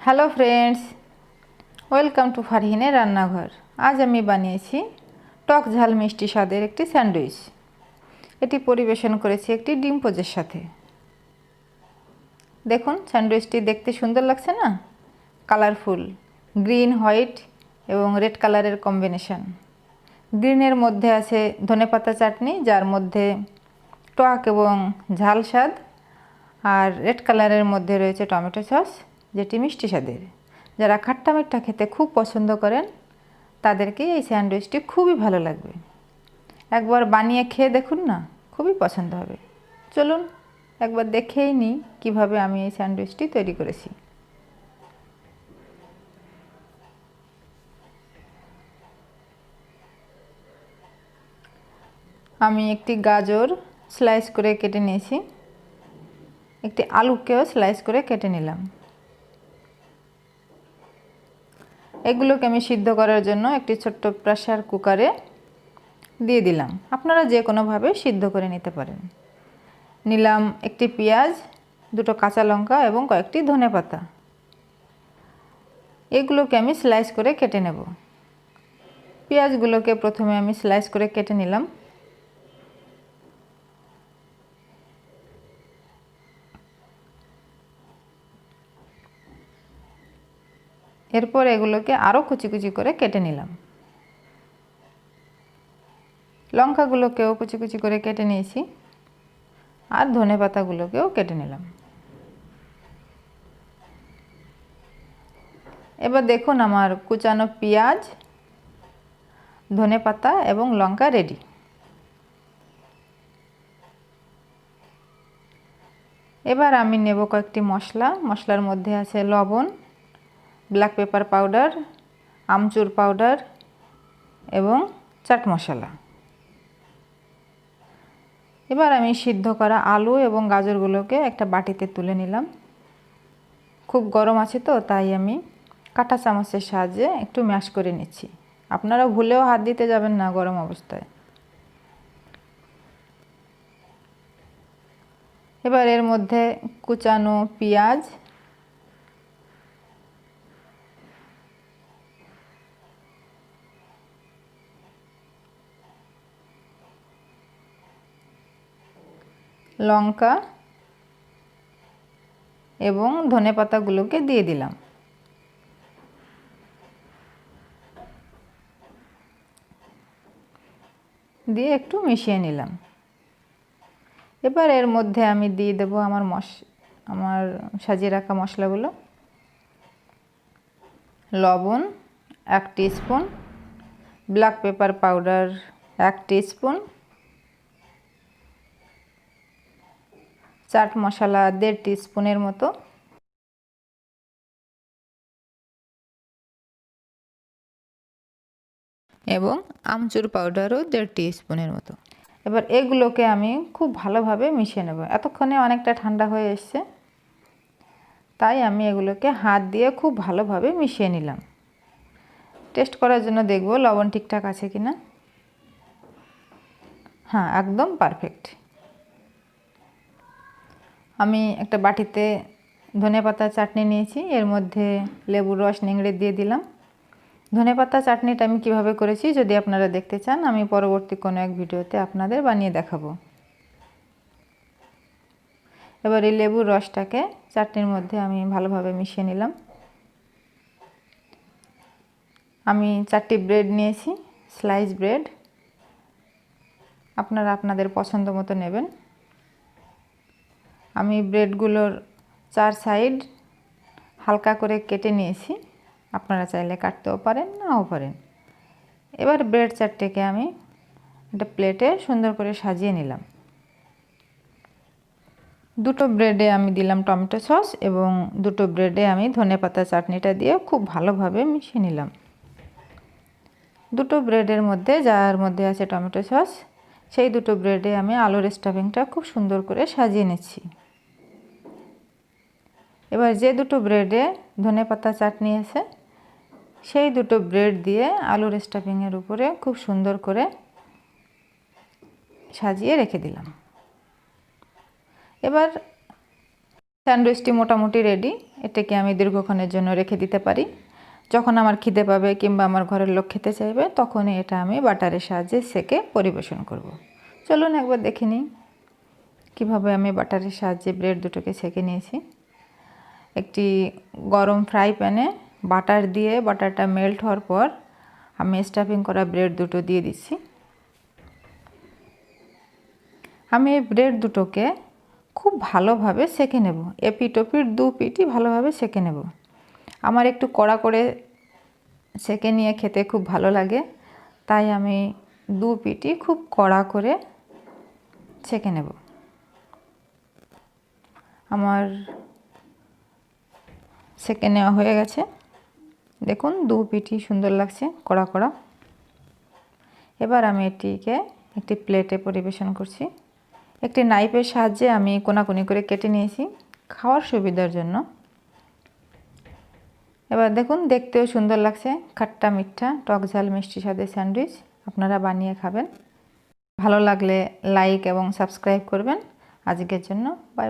Hello friends, welcome to ফারহিনের রান্নাঘর। আজ আমি বানিয়েছি টক ঝাল মিষ্টি স্বাদের একটি স্যান্ডউইচ। এটি পরিবেশন করেছি একটি ডিম পোচের সাথে। দেখুন, স্যান্ডউইচটি দেখতে সুন্দর লাগছে না? কালারফুল গ্রিন, হোয়াইট এবং রেড কালারের কম্বিনেশন। গ্রিনের মধ্যে আছে ধনেপাতা চাটনি, যার মধ্যে টক এবং ঝাল স্বাদ, আর রেড কালারের মধ্যে রয়েছে টমেটো সস, যেটি মিষ্টি স্বাদের। যারা খাট্টা মিঠা খেতে খুব পছন্দ করেন তাদেরকে এই স্যান্ডউইচটি খুবই ভালো লাগবে। একবার বানিয়ে খেয়ে দেখুন না, খুবই পছন্দ হবে। চলুন একবার দেখেই নিই কীভাবে আমি এই স্যান্ডউইচটি তৈরি করেছি। আমি একটি গাজর স্লাইস করে কেটে নিয়েছি, একটি আলুকেও স্লাইস করে কেটে নিলাম। এগুলোকে আমি সিদ্ধ করার জন্য একটি ছোট্ট প্রেসার কুকারে দিয়ে দিলাম। আপনারা যে কোনোভাবে সিদ্ধ করে নিতে পারেন। নিলাম একটি পেঁয়াজ, দুটো কাঁচা লঙ্কা এবং কয়েকটি ধনেপাতা। এগুলোকে আমি স্লাইস করে কেটে নেব। পেঁয়াজগুলোকে প্রথমে আমি স্লাইস করে কেটে নিলাম। এরপর এগুলোকে আরও কুচি কুচি করে কেটে নিলাম। লঙ্কাগুলোকেও কুচি কুচি করে কেটে নিয়েছি, আর ধনেপাতাগুলোকেও কেটে নিলাম। এবার দেখুন, আমার কুচানো পেঁয়াজ, ধনেপাতা এবং লঙ্কা রেডি। এবার আমি নেব কয়েকটি মশলা। মশলার মধ্যে আছে লবণ, ব্ল্যাক পেপার পাউডার, আমচুর পাউডার এবং চাট মশলা। এবার আমি সিদ্ধ করা আলু এবং গাজরগুলোকে একটা বাটিতে তুলে নিলাম। খুব গরম আছে তো, তাই আমি কাঁটা চামচের সাহায্যে একটু ম্যাশ করে নিচ্ছি। আপনারা ভুলেও হাত দিতে যাবেন না গরম অবস্থায়। এবার এর মধ্যে কুচানো পেঁয়াজ, লঙ্কা এবং ধনেপাতাগুলোকে দিয়ে দিলাম। দিয়ে একটু মিশিয়ে নিলাম। এবার এর মধ্যে আমি দিয়ে দেব আমার সাজিয়ে রাখা মশলাগুলো। লবণ 1 teaspoon, black pepper powder 1 teaspoon, chaat masala 1.5 টিস্পুনের মতো, এবং আমচুর পাউডারও 1.5 টিস্পুনের মতো। এবার এগুলোকে আমি খুব ভালোভাবে মিশিয়ে নেব। এতক্ষণে অনেকটা ঠান্ডা হয়ে এসছে, তাই আমি এগুলোকে হাত দিয়ে খুব ভালোভাবে মিশিয়ে নিলাম। টেস্ট করার জন্য দেখব লবণ ঠিকঠাক আছে কিনা। হ্যাঁ, একদম পারফেক্ট। আমি একটা বাটিতে ধনেপাতা চাটনি নিয়েছি, এর মধ্যে লেবুর রস নিংড়ে দিয়ে দিলাম। ধনেপাতা চাটনিটা আমি কিভাবে করেছি যদি আপনারা দেখতে চান, আমি পরবর্তী কোনো এক ভিডিওতে আপনাদের বানিয়ে দেখাবো। এবার এই লেবুর রসটাকে চাটনির মধ্যে আমি ভালোভাবে মিশিয়ে নিলাম। আমি 4টি ব্রেড নিয়েছি, স্লাইস ব্রেড। আপনারা আপনাদের পছন্দ মতো নেবেন। আমি ব্রেডগুলোর 4 সাইড হালকা করে কেটে নিয়েছি। আপনারা চাইলে কাটতেও পারেন, নাও পারেন। এবার ব্রেড চারটেকে আমি একটা প্লেটে সুন্দর করে সাজিয়ে নিলাম। দুটো ব্রেডে আমি দিলাম টমেটো সস এবং দুটো ব্রেডে আমি ধনেপাতা চাটনিটা দিয়ে খুব ভালোভাবে মিশিয়ে নিলাম। দুটো ব্রেডের মধ্যে, যার মধ্যে আছে টমেটো সস, সেই দুটো ব্রেডে আমি আলুর স্টাফিংটা খুব সুন্দর করে সাজিয়ে নিচ্ছি। এবার যে দুটো ব্রেডে ধনেপাতা চাটনি আছে, সেই দুটো ব্রেড দিয়ে আলুর স্টাফিংয়ের উপরে খুব সুন্দর করে সাজিয়ে রেখে দিলাম। এবার স্যান্ডউইচটি মোটামুটি রেডি। এটাকে আমি দীর্ঘক্ষণের জন্য রেখে দিতে পারি। যখন আমার খিদে পাবে কিংবা আমার ঘরের লোক খেতে চাইবে তখনই এটা আমি বাটারের সাহায্যে সেকে পরিবেশন করব। চলুন একবার দেখে নিই কীভাবে আমি বাটারের সাহায্যে ব্রেড দুটোকে সেকে নিয়েছি। একটি গরম ফ্রাই প্যানে বাটার দিয়ে বাটারটা মেল্ট হওয়ার পর আমি স্টাফিং করা ব্রেড দুটো দিয়ে দিচ্ছি। আমি এই ব্রেড দুটোকে খুব ভালোভাবে সেকে নেব। এপিট ওপিট দু পিঠই ভালোভাবে সেকে নেব। আমার একটু কড়া করে সেকে নিয়ে খেতে খুব ভালো লাগে, তাই আমি দু পিঠই খুব কড়া করে সেকে নেব। আমার সেকে নেওয়া হয়ে গেছে। দেখুন দু পিঠই সুন্দর লাগছে কড়া কড়া। এবার আমি এটিকে একটি প্লেটে পরিবেশন করছি। একটি নাইফের সাহায্যে আমি কোনাকুনি করে কেটে নিয়েছি খাওয়ার সুবিধার জন্য। এবার দেখুন দেখতেও সুন্দর লাগছে, খাট্টা মিঠা টক ঝাল মিষ্টি স্বাদের স্যান্ডউইচ। আপনারা বানিয়ে খাবেন। ভালো লাগলে লাইক এবং সাবস্ক্রাইব করবেন। আজকের জন্য বাই।